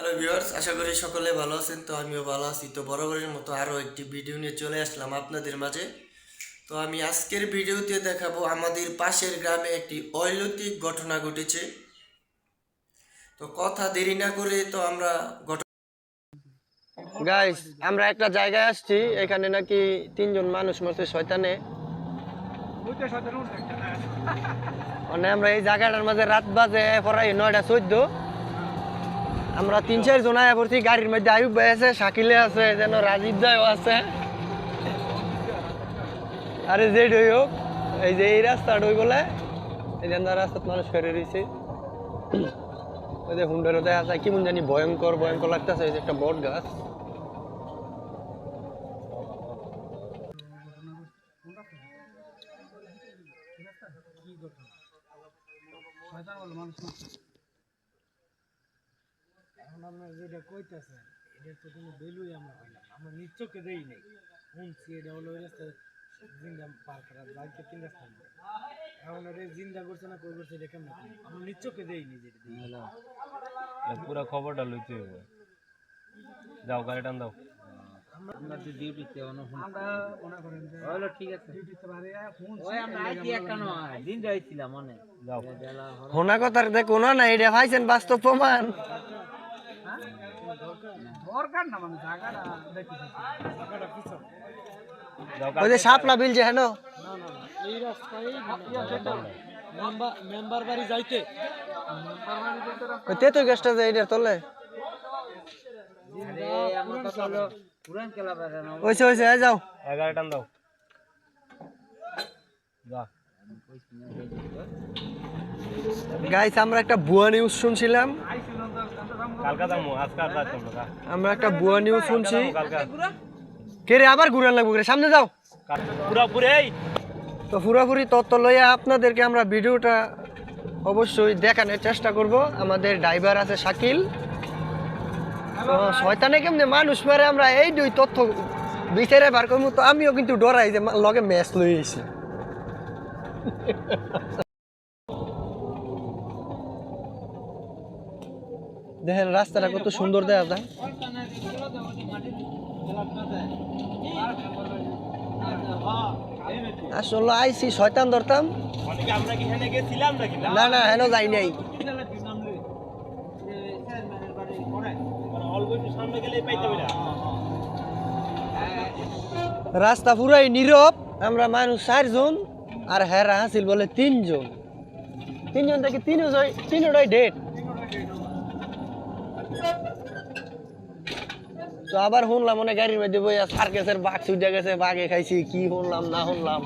Hello viewers, আশা করি সকলে ভালো আছেন। তো আমিও ভালো আছি। তো বরাবরের মতো আরও একটি ভিডিও নিয়ে চলে আসলাম আপনাদের মাঝে। তো আমি আজকের ভিডিওতে দেখাবো আমাদের পাশের গ্রামে একটি অলৌকিক ঘটনা ঘটেছে। তো কথা দেরি না করে তো আমরা গাইস, আমরা একটা জায়গায় আসছি। এখানে নাকি 3জন মানুষ মরছে শয়তানে। মানে আমরা এই জায়গাটার মাঝে রাত বাজে প্রায় 9:14। আমরা 3-4 জন আয়া পড়ছি গাড়ির মধ্যে। আয়ুব ভাই আছে, শাকিলে আছে, যেন রাজীব ভাইও আছে। আরে যেই হোক, এই যে এই রাস্তাটা ওই বলে এই যে রাস্তাত মানুষ ফেরে রয়েছে। ওই যে হুন্ডারও দেখা যায় কেমন জানি ভয়ঙ্কর ভয়ঙ্কর লাগতেছে। এই যে একটা বট গাছ। এখন আপনার যেটা কইতেছেন এটা তো কোনো ভ্যালুই আমরা পাইলাম না। আমরা নিশ্চয়কে দেই নাই, শুনছি এটা হলো ওই রাস্তায় জিন্দা পার করা যাইতে 3 রাস্তা এখন এটা জিন্দা করছে না কই করছে এটা কেমন আমরা নিশ্চয়কে দেই নি যেটা দিই পুরো খবরটা লইতে হবে। যাও গাড়ি টান দাও। আমরা যে ডিউটিতে আমরা মনে করেন যে হলো ঠিক আছে ডিউটিতে বারে ফোন ওই আমরা আইছি একটা নয় দিন যাইছিলাম মনে যাও হোনা কথার দেখো না এটা পাইছেন বাস্তব প্রমাণ। দরকার না মানে জায়গাটা দেখতেছি জায়গাটা পিছন ওই যে শাপলা বিল যে হেন না না না এই রাস্তায় মেম্বার বাড়ি যাইতে মেম্বার বাড়ি যাইতে রাস্তা তেতো গ্যাসটা যে এটার তলে আরে আমার কথা হলো পুরান কেলা বাড়ি না ওইসে যাও। গাড়ি টান দাও। যা গাইস, আমরা একটা ভুয়া নিউজ শুনছিলাম। কালকা যাবো, আজকে আর যাইতাম না। আমরা একটা ভুয়া নিউজ শুনছি। কালকা কে রে আবার ঘুরান লাগবো রে, সামনে যাও। পুরাপুরি তো পুরোপুরি তথ্য লইয়া আপনাদেরকে আমরা ভিডিওটা অবশ্যই দেখানোর চেষ্টা করব। আমাদের ড্রাইভার আছে শাকিল। তো শয়তানে কেমনে মানুষ মারে আমরা এই দুই তথ্য বিচারে বার করবো। তো আমিও কিন্তু ডরাই যে লগে ম্যাচ লই আইছি। দেখেন রাস্তাটা কত সুন্দর দেখা যায়। আসলে আইসি শয়তান ধরতাম অনেকে আমরা কি এখানে গেছিলাম নাকি? না না হেন যাই নাই। অল্প একটু সামনে গেলেই পাইতে হবে না। রাস্তা পুরাই নীরব। আমরা মানুষ 4 জন আর হেরা হাসিল বলে 3 জন। 3 জন থেকে তিনটাই ডেট। তো আবার শুনলাম অনেক গাড়ির মধ্যে বইয়া সার্কেসের বাঘ ছুটে গেছে, বাঘে খাইছি, কি শুনলাম না শুনলাম।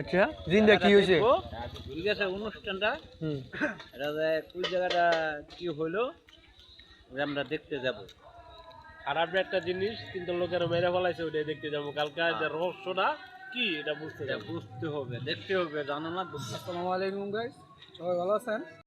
আচ্ছা জিন্দা কি হয়েছে? ঠিক আছে অনুষ্ঠানটা এটা যে কোন জায়গাটা কি হলো আমরা দেখতে যাব। খারাপ একটা জিনিস, কিন্তু লোকের মেরে ফেলাইছে, ওইটাই দেখতে যাবো। কালকে যে রহস্যটা কি এটা বুঝতে বুঝতে হবে, দেখতে হবে, জানো না। আসসালামু আলাইকুম গাইস, সবাই ভালো আছেন?